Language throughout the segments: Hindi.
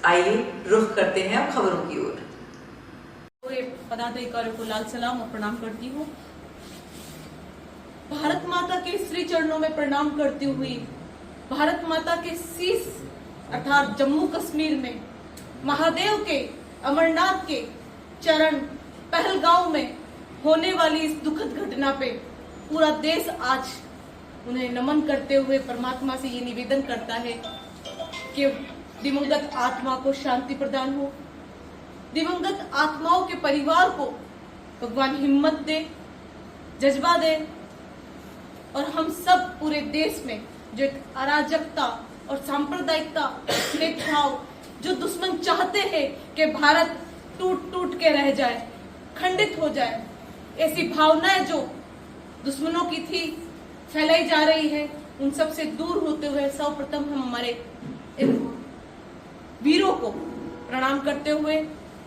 आइए रुख करते हैं अब खबरों की ओर। पूरे पदाधिकारियों को लाल सलाम और प्रणाम करती हूँ। भारत माता के श्री चरणों में प्रणाम करती हुई भारत माता के शीश अर्थात जम्मू कश्मीर में महादेव के अमरनाथ के चरण पहलगांव में होने वाली इस दुखद घटना पे पूरा देश आज उन्हें नमन करते हुए परमात्मा से ये निवेदन करता है कि दिवंगत आत्मा को शांति प्रदान हो, दिवंगत आत्माओं के परिवार को भगवान हिम्मत दे, जज्बा दे और हम सब पूरे देश में जो एक अराजकता और सांप्रदायिकता भेदभाव जो दुश्मन चाहते हैं कि भारत टूट टूट के रह जाए, खंडित हो जाए, ऐसी भावनाएं जो दुश्मनों की थी फैलाई जा रही है, उन सब से दूर होते हुए सर्वप्रथम हम हमारे इन वीरों को प्रणाम करते हुए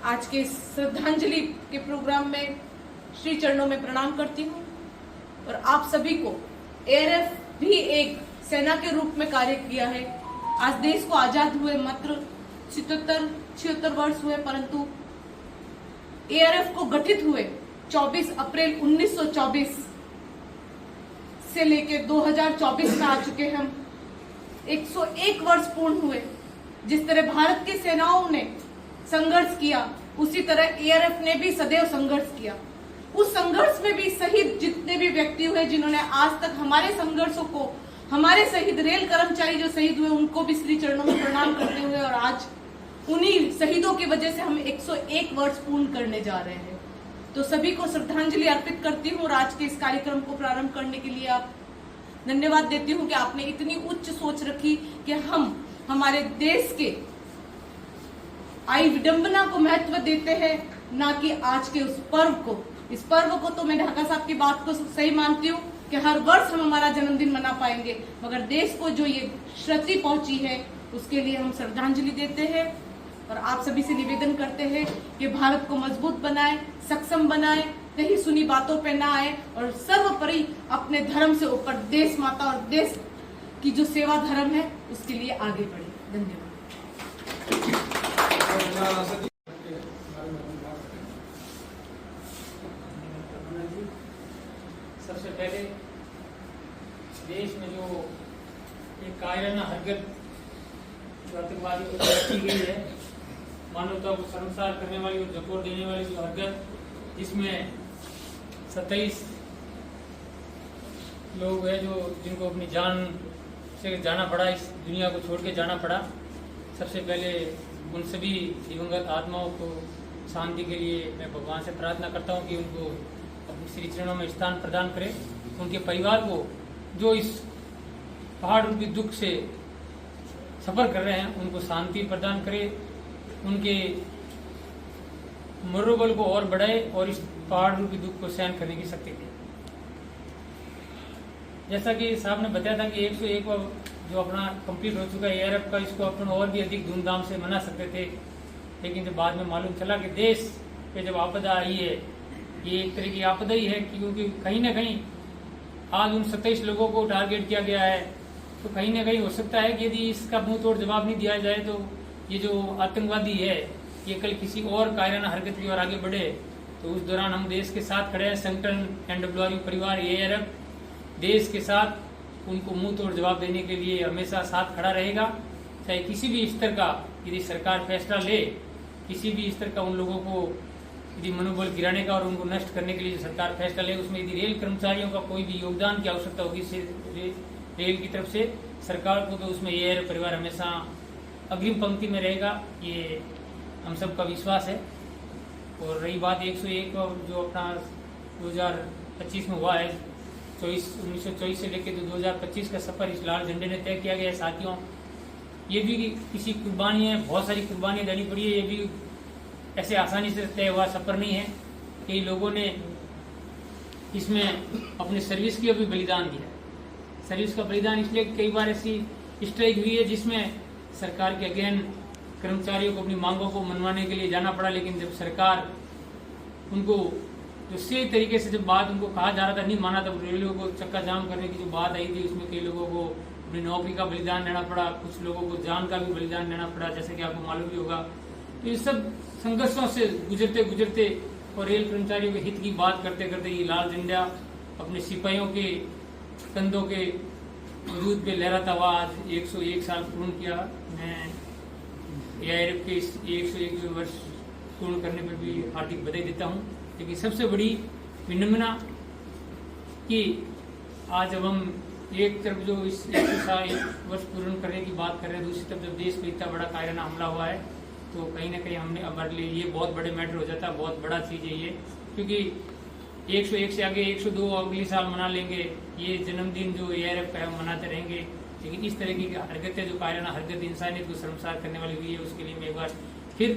आज के श्रद्धांजलि के प्रोग्राम में श्री चरणों में प्रणाम करती हूँ। और आप सभी को एआरएफ भी एक सेना के रूप में कार्य किया है। आज देश को आजाद हुए मात्र 76 वर्ष हुए, परंतु एआरएफ को गठित हुए 24 अप्रैल 1924 से लेके 2024 में आ चुके हम। 101 वर्ष पूर्ण हुए। जिस तरह भारत की सेनाओं ने संघर्ष किया, उसी तरह एआरएफ ने भी सदैव संघर्ष किया। उस संघर्ष में भी शहीद जितने भी व्यक्ति हुए, जिन्होंने आज तक हमारे संघर्षों को, हमारे शहीद रेल कर्मचारी जो शहीद हुए, उनको भी श्री चरणों में प्रणाम करते हुए और आज उन्हीं शहीदों की वजह से हम 101 वर्ष पूर्ण करने जा रहे हैं। तो सभी को श्रद्धांजलि अर्पित करती हूँ और आज के इस कार्यक्रम को प्रारंभ करने के लिए आप धन्यवाद देती हूँ कि आपने इतनी उच्च सोच रखी कि हम हमारे देश के आई विडंबना को महत्व देते हैं, ना कि आज के उस पर्व को। इस पर्व को तो मैं ढाका साहब की बात को सही मानती हूँ कि हर वर्ष हम हमारा जन्मदिन मना पाएंगे, मगर देश को जो ये क्षति पहुंची है उसके लिए हम श्रद्धांजलि देते हैं और आप सभी से निवेदन करते हैं कि भारत को मजबूत बनाए, सक्षम बनाए, कहीं सुनी बातों पे ना आए और सर्वोपरि अपने धर्म से ऊपर देश माता और देश की जो सेवा धर्म है उसके लिए आगे बढ़े। धन्यवाद। सबसे पहले देश में जो एक कायराना हरकत आतंकवादी को की गई है, मानवता को शर्मसार करने वाली और झकोर देने वाली जो हरकत, जिसमें 27 लोग हैं जिनको अपनी जान से जाना पड़ा, इस दुनिया को छोड़ के जाना पड़ा। सबसे पहले उन सभी दिवंगत आत्माओं को शांति के लिए मैं भगवान से प्रार्थना करता हूँ कि उनको अपने श्री चरणों में स्थान प्रदान करे। उनके परिवार को जो इस पहाड़ रूपी दुख से सफर कर रहे हैं, उनको शांति प्रदान करे, उनके मनोबल को और बढ़ाए और इस पहाड़ रूपी दुख को सहन करने की शक्ति दे। जैसा कि साहब ने बताया था कि 101 जो अपना कंप्लीट हो चुका है एआरएफ का, इसको अपन और भी अधिक धूमधाम से मना सकते थे, लेकिन जब बाद में मालूम चला कि देश पे जब आपदा आई है, ये एक तरह की आपदा ही है, क्योंकि कहीं ना कहीं आज उन 27 लोगों को टारगेट किया गया है, तो कहीं ना कहीं हो सकता है कि यदि इसका मुंह तोड़ जवाब नहीं दिया जाए तो ये जो आतंकवादी है ये कल किसी और कायराना हरकत की ओर आगे बढ़े। तो उस दौरान हम देश के साथ खड़े हैं। संगठन एनडब्ल्यूआर परिवार एआरएफ देश के साथ उनको मुंह तोड़ जवाब देने के लिए हमेशा साथ खड़ा रहेगा। चाहे किसी भी स्तर का यदि सरकार फैसला ले, किसी भी स्तर का उन लोगों को यदि मनोबल गिराने का और उनको नष्ट करने के लिए जो सरकार फैसला ले, उसमें यदि रेल कर्मचारियों का कोई भी योगदान की आवश्यकता होगी रेल की तरफ से सरकार को, तो उसमें एआरएफ परिवार हमेशा अग्रिम पंक्ति में रहेगा। ये हम सबका विश्वास है। और रही बात 101 जो अपना 2025 में हुआ है, 1924 से लेकर 2025 का सफर इस लाल झंडे ने तय किया गया है। साथियों, ये भी किसी कुर्बानी है, बहुत सारी कुर्बानियां देनी पड़ी है। ये भी ऐसे आसानी से तय हुआ सफर नहीं है। कई लोगों ने इसमें अपने सर्विस की भी बलिदान दिया। सर्विस का बलिदान इसलिए कई बार ऐसी स्ट्राइक हुई है जिसमें सरकार के अगेन कर्मचारियों को अपनी मांगों को मनवाने के लिए जाना पड़ा, लेकिन जब सरकार उनको जो सही तरीके से जब बात उनको कहा जा रहा था नहीं माना, तब रेलवे को चक्का जाम करने की जो बात आई थी उसमें कई लोगों को अपनी नौकरी का बलिदान देना पड़ा, कुछ लोगों को जान का भी बलिदान देना पड़ा, जैसे कि आपको मालूम भी होगा। तो ये सब संघर्षों से गुजरते गुजरते और रेल कर्मचारियों के हित की बात करते करते ये लाल झंडा अपने सिपाहियों के कंधों के वजूद पे लहराता हुआ आज 101 साल पूर्ण किया। मैं AIRF के इस 101 वर्ष पूर्ण करने पर भी हार्दिक बधाई देता हूँ। लेकिन सबसे बड़ी विनम्रता कि आज अब हम एक तरफ जो इस 101 वर्ष पूर्ण करने की बात कर रहे हैं, दूसरी तरफ जब देश पे इतना बड़ा कायराना हमला हुआ है तो कहीं ना कहीं हमने हमारे लिए ये बहुत बड़े मैटर हो जाता है, बहुत बड़ा चीज़ है ये। क्योंकि 101 से आगे 102 अगले साल मना लेंगे, ये जन्मदिन जो AIRF का है मनाते रहेंगे। लेकिन इस तरह की हरकतें जो कायराना हरकत इंसानियत को शर्मसार करने वाली हुई है, उसके लिए मैं एक बार फिर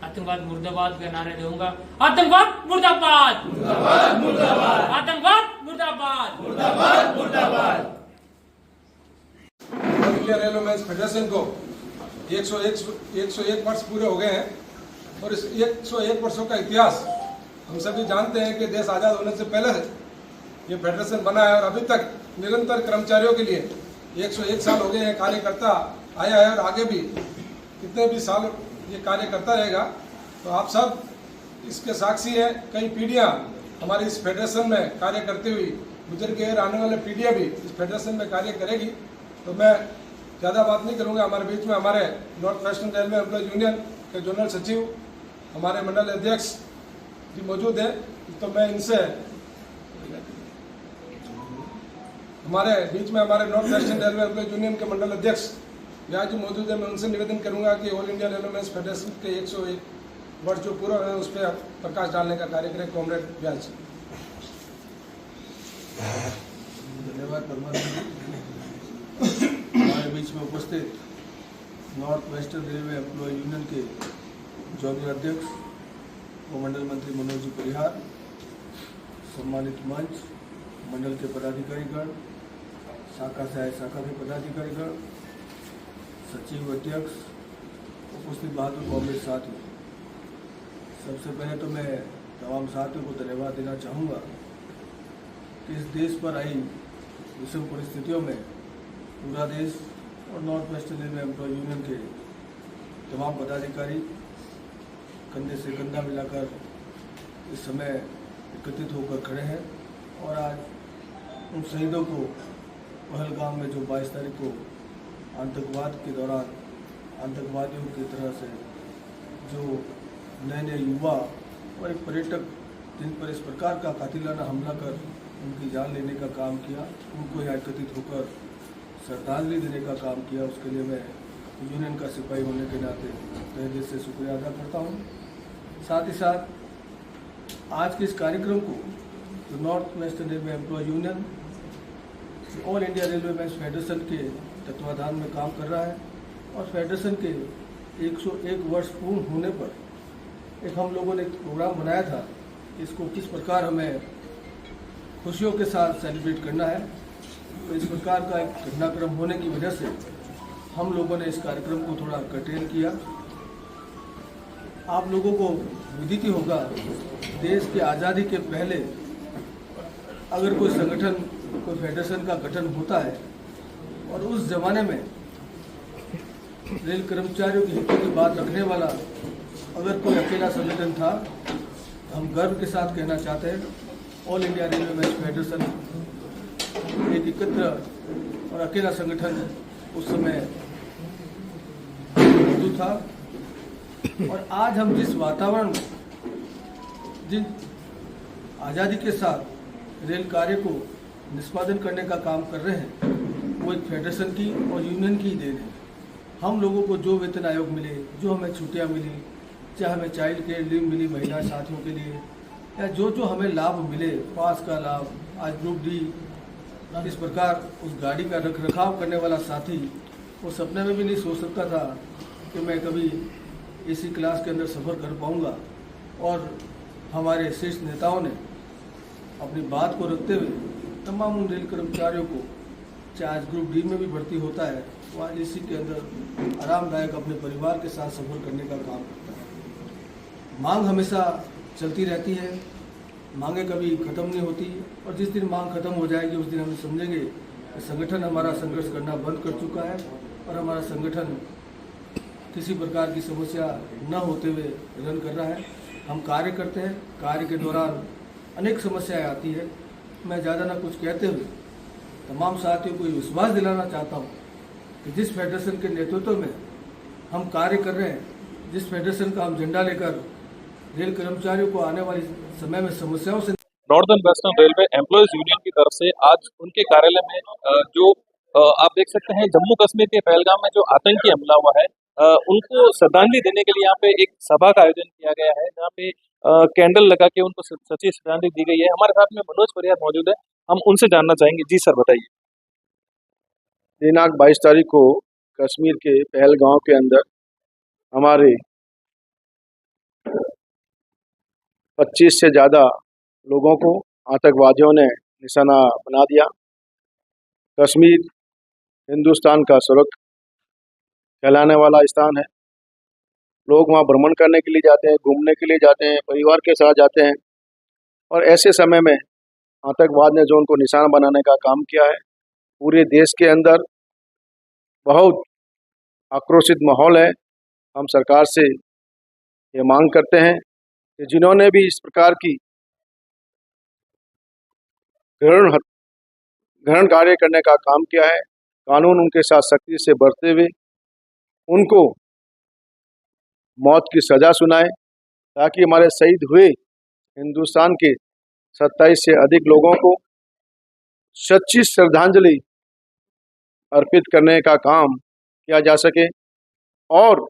आतंकवाद मुर्दाबाद का नारा दूंगा। आतंकवाद मुर्दाबाद, मुर्दाबाद मुर्दाबाद, आतंकवाद मुर्दाबाद, मुर्दाबाद मुर्दाबाद। ऑल इंडिया रेलवे फेडरेशन को 101 वर्ष पूरे हो गए हैं और इस 101 वर्षों का इतिहास हम सभी जानते हैं कि देश आज़ाद होने से पहले ये फेडरेशन बना है और अभी तक निरंतर कर्मचारियों के लिए 101 साल हो गए हैं कार्य करता आया है और आगे भी कितने भी साल ये कार्य करता रहेगा। तो आप सब इसके साक्षी हैं। कई पीढ़ियां हमारी इस फेडरेशन में कार्य करती हुई गुजर गई और आने वाले पीढ़ियां भी इस फेडरेशन में कार्य करेगी। तो मैं ज़्यादा बात नहीं करूंगा। हमारे बीच में हमारे north western railway employ union के जनरल सचिव हमारे मंडल अध्यक्ष जी मौजूद हैं। तो मैं इनसे हमारे बीच में हमारे north western railway employ union के मंडल अध्यक्ष व्यास जी मौजूद है। मैं उनसे निवेदन करूंगा कि ऑल इंडिया रेलवे फेडरेशन के 101 वर्ष जो पूरा हुए उस पर प्रकाश डालने का कार्य करें। कॉमरेड व्यास जी। धन्यवाद परमात्मा। हमारे बीच में उपस्थित north western railway employ union के जोनल अध्यक्ष व मंडल मंत्री मनोज जी परिहार, सम्मानित मंच, मंडल के पदाधिकारीगण, शाखा सहायक शाखा के पदाधिकारीगण, सचिव अध्यक्ष, उपस्थित बहादुर कांग्रेस साथियों, सबसे पहले तो मैं तमाम साथियों को धन्यवाद देना चाहूँगा कि इस देश पर आई विषम परिस्थितियों में पूरा देश और north western railway employ union के तमाम पदाधिकारी कंधे से कंधा मिलाकर इस समय एकत्रित होकर खड़े हैं और आज उन शहीदों को पहलगाम में जो 22 तारीख को आतंकवाद के दौरान आतंकवादियों की तरह से जो नए नए युवा और एक पर्यटक जिन पर इस प्रकार का कातिलाना हमला कर उनकी जान लेने का काम किया, उनको यहाँ एकत्रित होकर श्रद्धांजलि देने का काम किया, उसके लिए मैं यूनियन का सिपाही होने के नाते तहे दिल से शुक्रिया अदा करता हूँ। साथ ही साथ आज के इस कार्यक्रम को जो north western railway employ union all India railwaymen's federation के तत्वाधान में काम कर रहा है और फेडरेशन के 101 वर्ष पूर्ण होने पर एक हम लोगों ने एक प्रोग्राम बनाया था, इसको किस प्रकार हमें खुशियों के साथ सेलिब्रेट करना है। तो इस प्रकार का एक घटनाक्रम होने की वजह से हम लोगों ने इस कार्यक्रम को थोड़ा कर्टेल किया। आप लोगों को विदित ही होगा, देश की आज़ादी के पहले अगर कोई संगठन, कोई फेडरेशन का गठन होता है और उस जमाने में रेल कर्मचारियों की हितों की बात रखने वाला अगर कोई अकेला संगठन था, हम गर्व के साथ कहना चाहते हैं all India railwaymen's federation एक एकत्र और अकेला संगठन उस समय मौजूद था। और आज हम जिस वातावरण में, जिन आज़ादी के साथ रेल कार्य को निष्पादन करने का काम कर रहे हैं, वो एक फेडरेशन की और यूनियन की देन है। हम लोगों को जो वेतन आयोग मिले, जो हमें छुट्टियां मिली, चाहे हमें चाइल्ड केयर लीव मिली महिला साथियों के लिए, या जो जो हमें लाभ मिले, पास का लाभ, आज ग्रुप डी, इस प्रकार उस गाड़ी का रख रखाव करने वाला साथी वो सपने में भी नहीं सोच सकता था कि मैं कभी एसी क्लास के अंदर सफ़र कर पाऊंगा। और हमारे शीर्ष नेताओं ने अपनी बात को रखते हुए तमाम उन रेल कर्मचारियों को, चाहे आज ग्रुप डी में भी भर्ती होता है, वो आज एसी के अंदर आरामदायक अपने परिवार के साथ सफ़र करने का काम करता है। मांग हमेशा चलती रहती है, मांगे कभी ख़त्म नहीं होती और जिस दिन मांग ख़त्म हो जाएगी उस दिन हम समझेंगे संगठन हमारा संघर्ष करना बंद कर चुका है और हमारा संगठन किसी प्रकार की समस्या न होते हुए रन कर रहा है। हम कार्य करते हैं, कार्य के दौरान अनेक समस्याएं आती है। मैं ज़्यादा ना कुछ कहते हुए तमाम साथियों को ये विश्वास दिलाना चाहता हूँ कि जिस फेडरेशन के नेतृत्व में हम कार्य कर रहे हैं, जिस फेडरेशन का हम झंडा लेकर रेल कर्मचारियों को आने वाले समय में समस्याओं से northern western railway employees union की तरफ से आज उनके कार्यालय में आप देख सकते हैं जम्मू कश्मीर के पहलगाम में जो आतंकी हमला हुआ है उनको श्रद्धांजलि देने के लिए यहाँ पे एक सभा का आयोजन किया गया है, जहाँ पे कैंडल लगा के उनको सच्ची श्रद्धांजलि दी गई है। हमारे साथ में मनोज परिहार मौजूद है, हम उनसे जानना चाहेंगे। जी सर, बताइए। दिनांक 22 तारीख को कश्मीर के पहलगांव के अंदर हमारे 25 से ज़्यादा लोगों को आतंकवादियों ने निशाना बना दिया। कश्मीर हिंदुस्तान का स्वर्ग कहलाने वाला स्थान है। लोग वहाँ भ्रमण करने के लिए जाते हैं, घूमने के लिए जाते हैं, परिवार के साथ जाते हैं और ऐसे समय में आतंकवाद ने जो उनको निशाना बनाने का काम किया है, पूरे देश के अंदर बहुत आक्रोशित माहौल है। हम सरकार से ये मांग करते हैं कि जिन्होंने भी इस प्रकार की ग्रहण कार्य करने का काम किया है, कानून उनके साथ सख्ती से बरतते हुए उनको मौत की सज़ा सुनाए, ताकि हमारे शहीद हुए हिंदुस्तान के 27 से अधिक लोगों को सच्ची श्रद्धांजलि अर्पित करने का काम किया जा सके और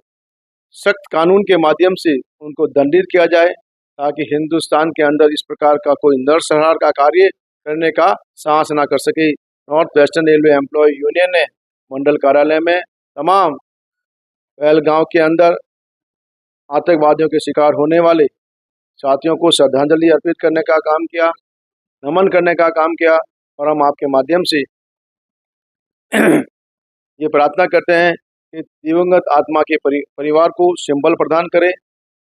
सख्त कानून के माध्यम से उनको दंडित किया जाए, ताकि हिंदुस्तान के अंदर इस प्रकार का कोई नरसंहार का कार्य करने का साहस ना कर सके। North western railway employ union ने मंडल कार्यालय में तमाम पहलगांव के अंदर आतंकवादियों के शिकार होने वाले साथियों को श्रद्धांजलि अर्पित करने का काम किया, नमन करने का काम किया और हम आपके माध्यम से ये प्रार्थना करते हैं कि दिवंगत आत्मा के परिवार को सिंबल प्रदान करें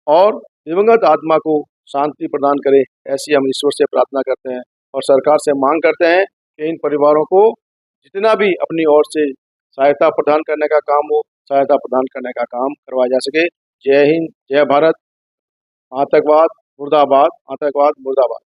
और दिवंगत आत्मा को शांति प्रदान करे। ऐसी हम ईश्वर से प्रार्थना करते हैं और सरकार से मांग करते हैं कि इन परिवारों को जितना भी अपनी ओर से सहायता प्रदान करने का काम हो, सहायता प्रदान करने का काम करवाया जा सके। जय हिंद, जय भारत। आतंकवाद मुर्दाबाद, आतंकवाद मुर्दाबाद।